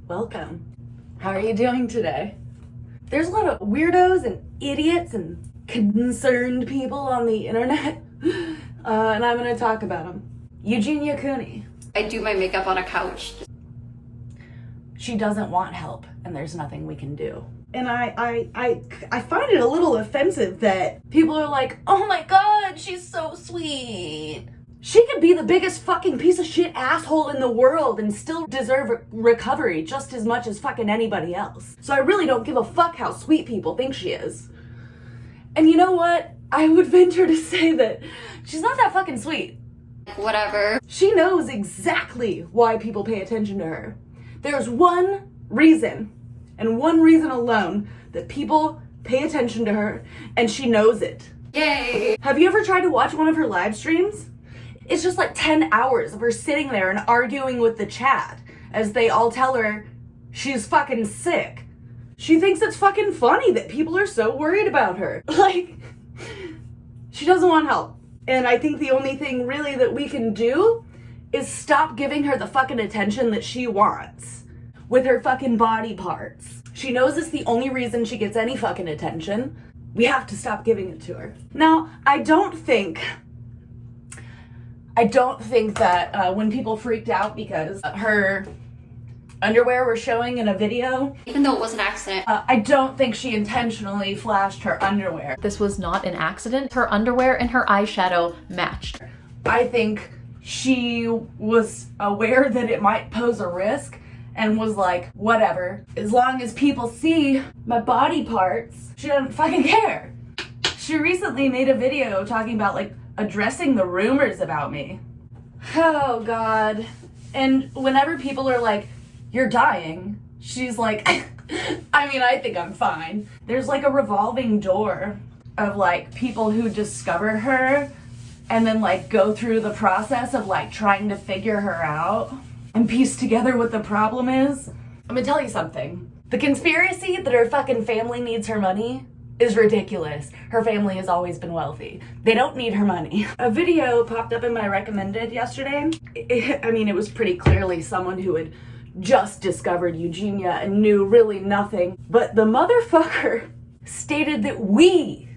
Welcome. How are you doing today? There's a lot of weirdos and idiots and concerned people on the internet, and I'm going to talk about them. Eugenia Cooney. I do my makeup on a couch. She doesn't want help, and there's nothing we can do. And I find it a little offensive that people are like, oh my god, she's so sweet. She could be the biggest fucking piece of shit asshole in the world and still deserve recovery just as much as fucking anybody else. So I really don't give a fuck how sweet people think she is. And you know what? I would venture to say that she's not that fucking sweet. Whatever. She knows exactly why people pay attention to her. There's one reason, and one reason alone, that people pay attention to her, and she knows it. Yay! Have you ever tried to watch one of her live streams? It's just like 10 hours of her sitting there and arguing with the chat as they all tell her she's fucking sick. She thinks it's fucking funny that people are so worried about her. Like, she doesn't want help. And I think the only thing really that we can do is stop giving her the fucking attention that she wants with her fucking body parts. She knows it's the only reason she gets any fucking attention. We have to stop giving it to her. Now, I don't think that when people freaked out because her underwear were showing in a video, even though it was an accident, I don't think she intentionally flashed her underwear. This was not an accident. Her underwear and her eyeshadow matched. I think she was aware that it might pose a risk and was like, whatever. As long as people see my body parts, she doesn't fucking care. She recently made a video talking about like addressing the rumors about me. Oh god. And whenever people are like, you're dying, she's like, I mean, I think I'm fine. There's like a revolving door of like people who discover her and then like go through the process of like trying to figure her out and piece together what the problem is. I'm gonna tell you something. The conspiracy that her fucking family needs her money is ridiculous. Her family has always been wealthy. They don't need her money. A video popped up in my recommended yesterday. It was pretty clearly someone who had just discovered Eugenia and knew really nothing. But the motherfucker stated that we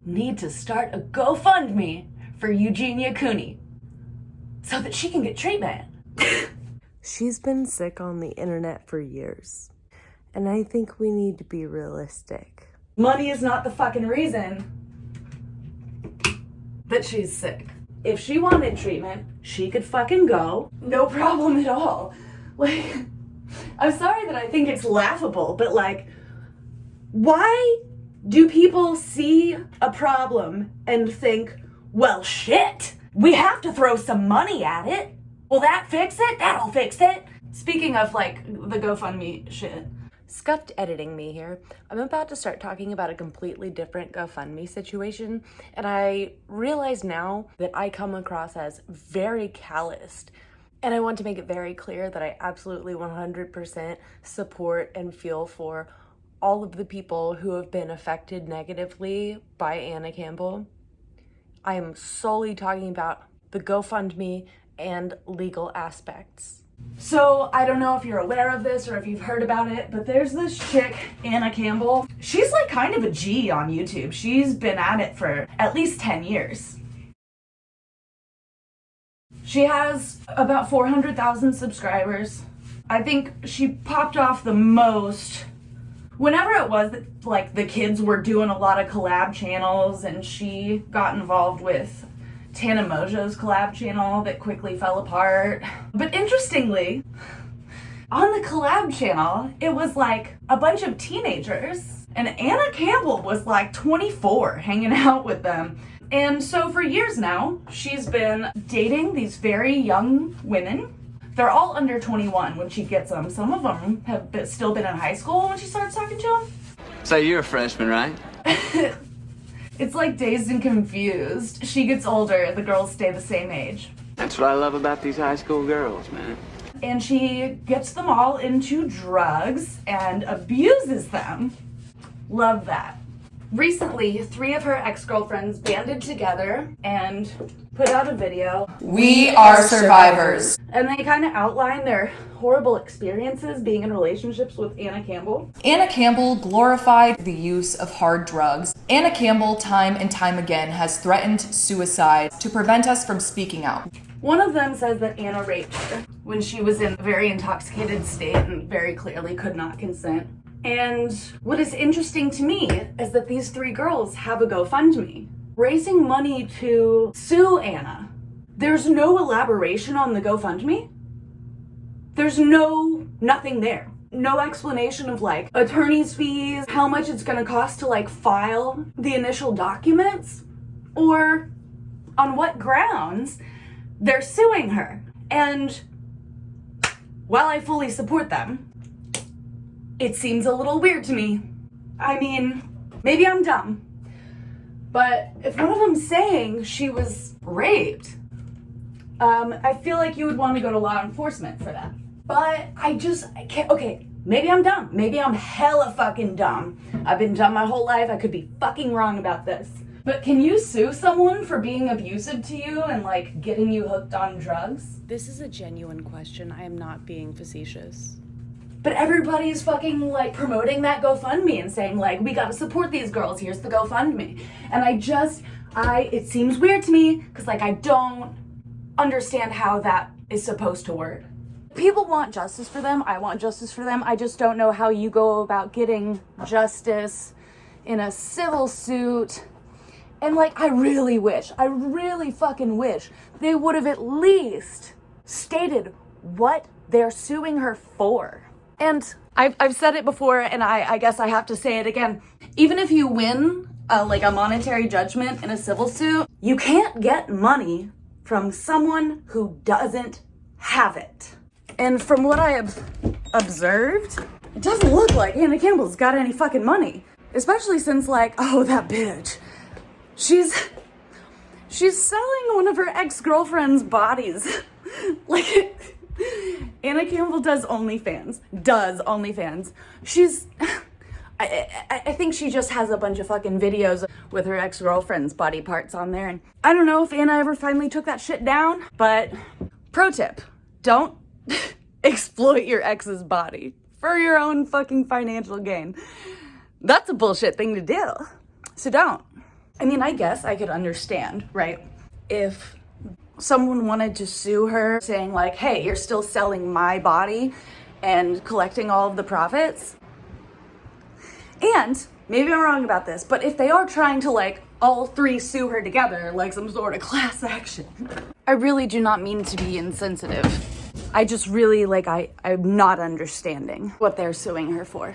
need to start a GoFundMe for Eugenia Cooney so that she can get treatment. She's been sick on the internet for years, and I think we need to be realistic. Money is not the fucking reason that she's sick. If she wanted treatment, she could fucking go. No problem at all. Like, I'm sorry that I think it's laughable, but like, why do people see a problem and think, well, shit, we have to throw some money at it? Will that fix it? That'll fix it. Speaking of like the GoFundMe shit. Scuffed editing me here. I'm about to start talking about a completely different GoFundMe situation, and I realize now that I come across as very calloused. And I want to make it very clear that I absolutely 100% support and feel for all of the people who have been affected negatively by Anna Campbell. I am solely talking about the GoFundMe and legal aspects. So, I don't know if you're aware of this or if you've heard about it, but there's this chick, Anna Campbell. She's like kind of a G on YouTube. She's been at it for at least 10 years. She has about 400,000 subscribers. I think she popped off the most whenever it was that like the kids were doing a lot of collab channels, and she got involved with Tana Mojo's collab channel that quickly fell apart. But interestingly, on the collab channel, it was like a bunch of teenagers, and Anna Campbell was like 24 hanging out with them. And so for years now, she's been dating these very young women. They're all under 21 when she gets them. Some of them have still been in high school when she starts talking to them. So you're a freshman, right? It's like Dazed and Confused. She gets older, the girls stay the same age. That's what I love about these high school girls, man. And she gets them all into drugs and abuses them. Love that. Recently, 3 of her ex-girlfriends banded together and put out a video. We are survivors. And they kind of outline their horrible experiences being in relationships with Anna Campbell. Anna Campbell glorified the use of hard drugs. Anna Campbell, time and time again, has threatened suicide to prevent us from speaking out. One of them says that Anna raped her when she was in a very intoxicated state and very clearly could not consent. And what is interesting to me is that these 3 girls have a GoFundMe, raising money to sue Anna. There's no elaboration on the GoFundMe. There's nothing there. No explanation of like attorney's fees, how much it's gonna cost to like file the initial documents, or on what grounds they're suing her. And while I fully support them, it seems a little weird to me. I mean, maybe I'm dumb, but if one of them's saying she was raped, I feel like you would want to go to law enforcement for that. But I can't, okay, maybe I'm dumb. Maybe I'm hella fucking dumb. I've been dumb my whole life. I could be fucking wrong about this. But can you sue someone for being abusive to you and like getting you hooked on drugs? This is a genuine question. I am not being facetious. But everybody's fucking like promoting that GoFundMe and saying like, we gotta support these girls, here's the GoFundMe. And it seems weird to me because like I don't understand how that is supposed to work. People want justice for them, I want justice for them. I just don't know how you go about getting justice in a civil suit. And like, I really fucking wish they would have at least stated what they're suing her for. And I've said it before, and I guess I have to say it again. Even if you win like a monetary judgment in a civil suit, you can't get money from someone who doesn't have it. And from what I have observed, it doesn't look like Anna Campbell's got any fucking money. Especially since like, oh, that bitch. She's selling one of her ex-girlfriend's bodies. Like, Anna Campbell does OnlyFans. I think she just has a bunch of fucking videos with her ex-girlfriend's body parts on there. And I don't know if Anna ever finally took that shit down, but pro tip, don't exploit your ex's body for your own fucking financial gain. That's a bullshit thing to do. So don't. I mean, I guess I could understand, right? If someone wanted to sue her saying like, hey, you're still selling my body and collecting all of the profits. And maybe I'm wrong about this, but if they are trying to like all 3 sue her together like some sort of class action, I really do not mean to be insensitive. I just really I'm not understanding what they're suing her for.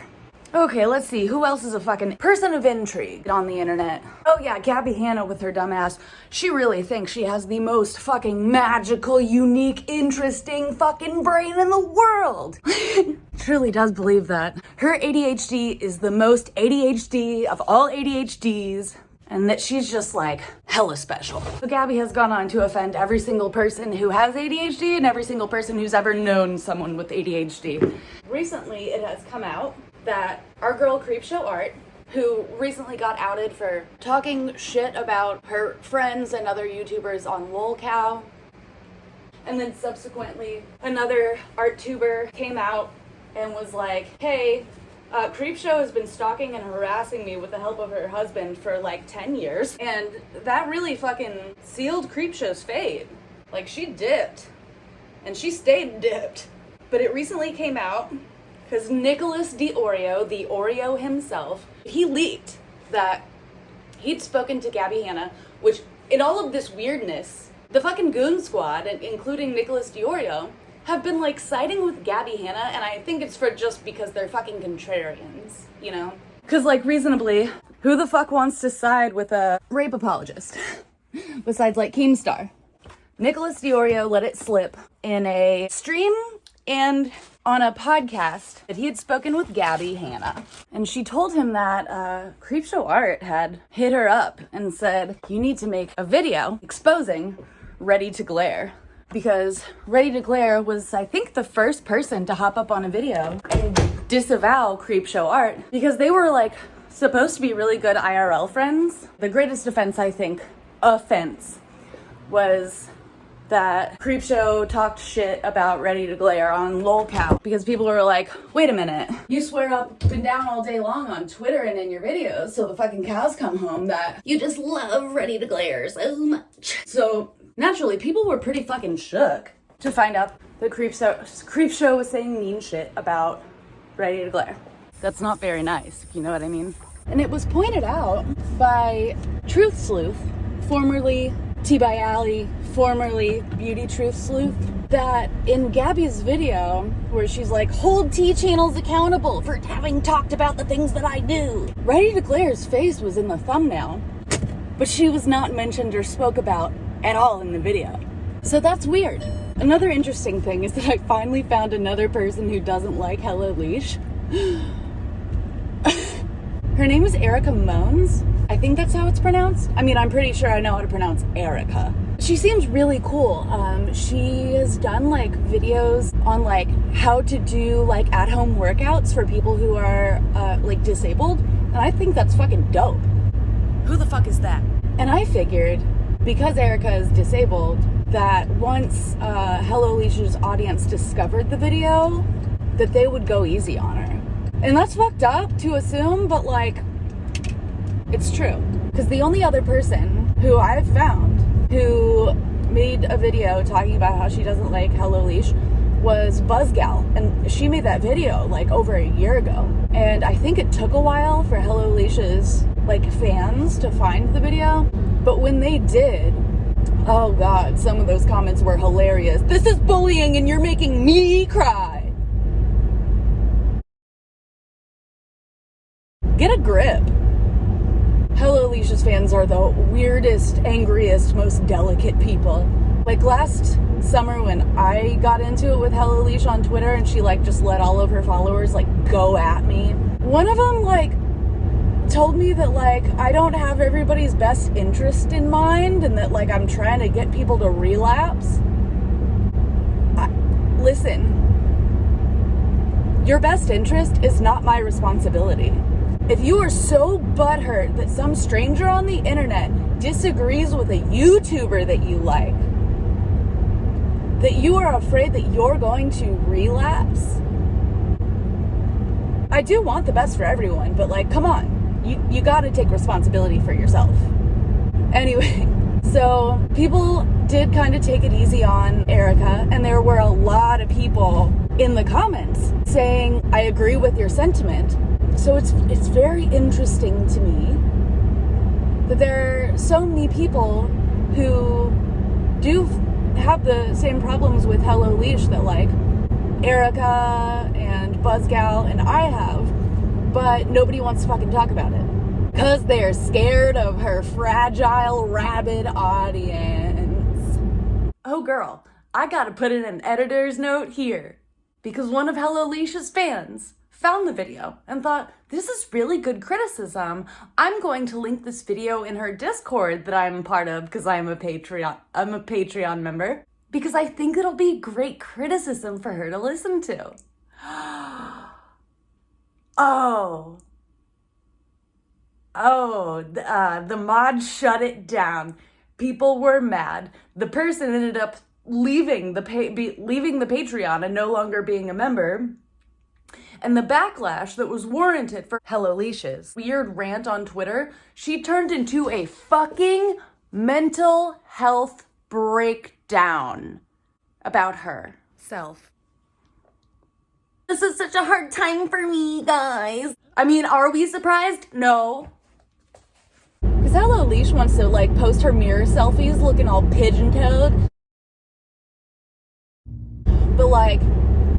Okay, let's see. Who else is a fucking person of intrigue on the internet? Oh yeah, Gabby Hanna with her dumbass. She really thinks she has the most fucking magical, unique, interesting fucking brain in the world. Truly does believe that. Her ADHD is the most ADHD of all ADHDs, and that she's just like hella special. So Gabby has gone on to offend every single person who has ADHD and every single person who's ever known someone with ADHD. Recently, it has come out that our girl Creepshow Art, who recently got outed for talking shit about her friends and other YouTubers on LolCow, and then subsequently another art tuber came out and was like, hey, Creepshow has been stalking and harassing me with the help of her husband for like 10 years. And that really fucking sealed Creepshow's fate. Like, she dipped. And she stayed dipped. But it recently came out because Nicholas DiOrio, the Oreo himself, he leaked that he'd spoken to Gabby Hanna, which in all of this weirdness, the fucking Goon Squad, including Nicholas DiOrio, have been like siding with Gabby Hanna, and I think it's for just because they're fucking contrarians, you know? Because like reasonably, who the fuck wants to side with a rape apologist? Besides like Keemstar. Nicholas DiOrio let it slip in a stream and on a podcast that he had spoken with Gabby Hanna. And she told him that Creepshow Art had hit her up and said, you need to make a video exposing Ready to Glare. Because Ready to Glare was, I think, the first person to hop up on a video and disavow Creepshow Art because they were like supposed to be really good IRL friends. The greatest offense was that Creepshow talked shit about Ready to Glare on lolcow because people were like, wait a minute, you swear up and down all day long on Twitter and in your videos so the fucking cows come home that you just love Ready to Glare so much. So naturally, people were pretty fucking shook to find out that Creepshow was saying mean shit about Ready to Glare. That's not very nice, if you know what I mean. And it was pointed out by Truth Sleuth, formerly Tea by Alley, formerly Beauty Truth Sleuth, that in Gabby's video, where she's like, hold T channels accountable for having talked about the things that I do, Ready to Glare's face was in the thumbnail, but she was not mentioned or spoke about at all in the video. So that's weird. Another interesting thing is that I finally found another person who doesn't like Hello Leash. Her name is Erica Moans. I think that's how it's pronounced. I mean, I'm pretty sure I know how to pronounce Erica. She seems really cool. She has done like videos on like how to do like at-home workouts for people who are like disabled. And I think that's fucking dope. Who the fuck is that? And I figured, because Erica is disabled, that once Hello Leash's audience discovered the video, that they would go easy on her. And that's fucked up to assume, but like, it's true. Because the only other person who I've found who made a video talking about how she doesn't like Hello Leash was Buzzgal. And she made that video like over a year ago. And I think it took a while for Hello Leash's like fans to find the video. But when they did, oh god, some of those comments were hilarious. This is bullying and you're making me cry. Get a grip. Hello Leash's fans are the weirdest, angriest, most delicate people. Like last summer when I got into it with Hello Leash on Twitter and she like just let all of her followers like go at me. One of them like told me that like I don't have everybody's best interest in mind and that like I'm trying to get people to relapse. Listen, your best interest is not my responsibility. If you are so butthurt that some stranger on the internet disagrees with a YouTuber that you like, that you are afraid that you're going to relapse, I do want the best for everyone, but like, come on, you gotta take responsibility for yourself. Anyway, so people did kind of take it easy on Erica, and there were a lot of people in the comments saying, I agree with your sentiment. So it's very interesting to me that there are so many people who do have the same problems with Hello Leash that like Erica and Buzzgal and I have, but nobody wants to fucking talk about it because they're scared of her fragile, rabid audience. Oh girl, I gotta put in an editor's note here because one of Hello Leash's fans found the video and thought, this is really good criticism. I'm going to link this video in her Discord that I'm part of because I'm a Patreon member, because I think it'll be great criticism for her to listen to. The mod shut it down. People were mad. The person ended up leaving the Patreon and no longer being a member. And the backlash that was warranted for Hello Leash's weird rant on Twitter, she turned into a fucking mental health breakdown about herself. This is such a hard time for me, guys. I mean, are we surprised? No. Because Hello Leash wants to like post her mirror selfies looking all pigeon-toed. But like,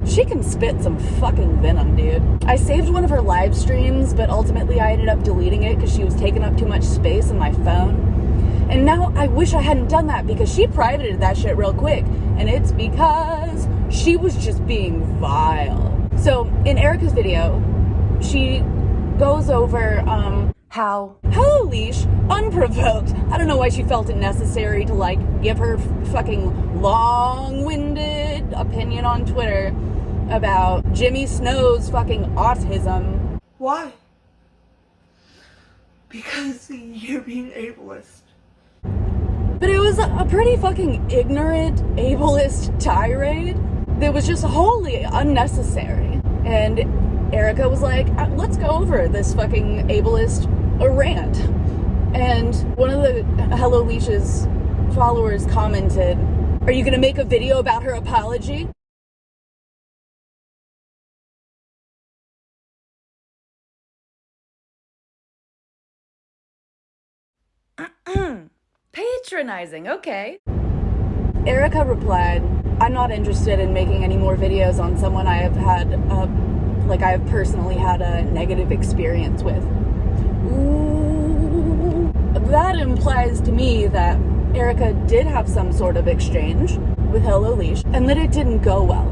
she can spit some fucking venom, dude. I saved one of her live streams, but ultimately I ended up deleting it because she was taking up too much space on my phone. And now I wish I hadn't done that because she privated that shit real quick. And it's because she was just being vile. So in Erica's video, she goes over how Hello Leash, unprovoked, I don't know why she felt it necessary to like give her fucking long-winded opinion on Twitter about Jimmy Snow's fucking autism. Why? because you're being ableist. But it was a pretty fucking ignorant, ableist tirade that was just wholly unnecessary. And Erica was like, let's go over this fucking ableist rant. And one of the Hello Leash's followers commented, "Are you gonna make a video about her apology?" Patronizing, okay. Erica replied, "I'm not interested in making any more videos on someone I have had, I have personally had a negative experience with." Ooh, that implies to me that Erica did have some sort of exchange with Hello Leash and that it didn't go well,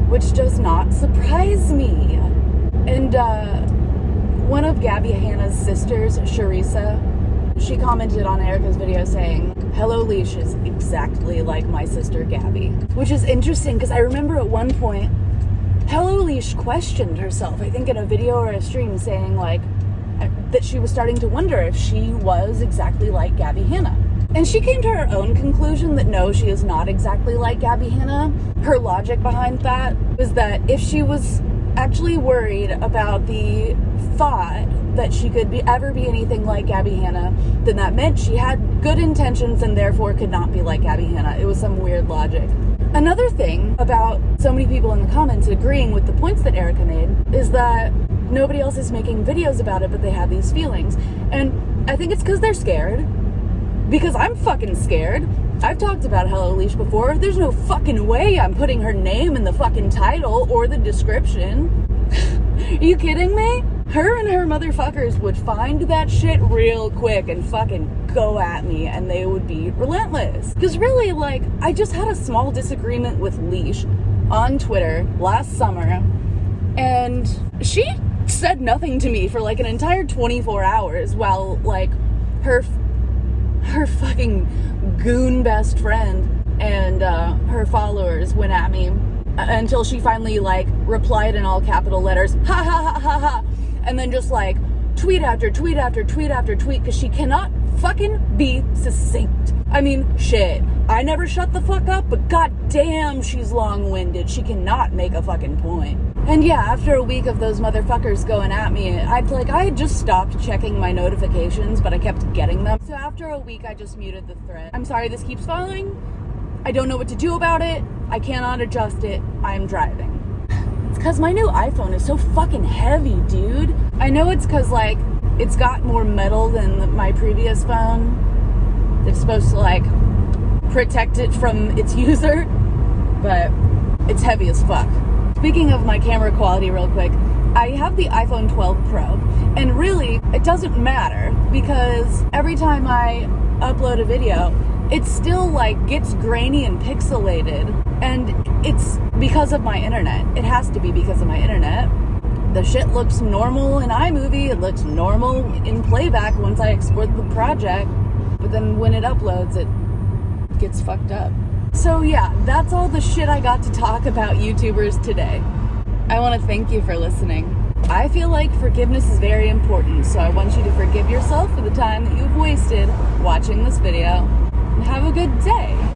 which does not surprise me. And one of Gabby Hanna's sisters, Sharissa, she commented on Erica's video saying, "Hello Leash is exactly like my sister Gabby," which is interesting because I remember at one point Hello Leash questioned herself, I think in a video or a stream, saying like that she was starting to wonder if she was exactly like Gabby Hanna. And she came to her own conclusion that no, she is not exactly like Gabby Hanna. Her logic behind that was that if she was actually worried about the thought that she could ever be anything like Gabby Hanna, then that meant she had good intentions and therefore could not be like Gabby Hanna. It was some weird logic. Another thing about so many people in the comments agreeing with the points that Erica made is that nobody else is making videos about it, but they have these feelings. And I think it's because they're scared. Because I'm fucking scared. I've talked about Hello Leash before. There's no fucking way I'm putting her name in the fucking title or the description. Are you kidding me? Her and her motherfuckers would find that shit real quick and fucking go at me, and they would be relentless. Because really, like, I just had a small disagreement with Leash on Twitter last summer, and she said nothing to me for like an entire 24 hours while like her fucking goon best friend and her followers went at me until she finally like replied in all capital letters, ha ha ha ha ha, and then just like tweet after tweet after tweet after tweet because she cannot fucking be succinct. I mean, shit, I never shut the fuck up, but goddamn, she's long-winded. She cannot make a fucking point. And yeah, after a week of those motherfuckers going at me, I had just stopped checking my notifications, but I kept getting them. So after a week, I just muted the thread. I'm sorry this keeps following. I don't know what to do about it. I cannot adjust it. I'm driving. It's because my new iPhone is so fucking heavy, dude. I know it's because, like, it's got more metal than my previous phone. It's supposed to, like, protect it from its user, but it's heavy as fuck. Speaking of my camera quality real quick, I have the iPhone 12 Pro, and really, it doesn't matter, because every time I upload a video, it still, like, gets grainy and pixelated, and it's because of my internet. It has to be because of my internet. The shit looks normal in iMovie, it looks normal in playback once I export the project, but then when it uploads, it gets fucked up. So yeah, that's all the shit I got to talk about YouTubers today. I want to thank you for listening. I feel like forgiveness is very important, so I want you to forgive yourself for the time that you've wasted watching this video. And have a good day.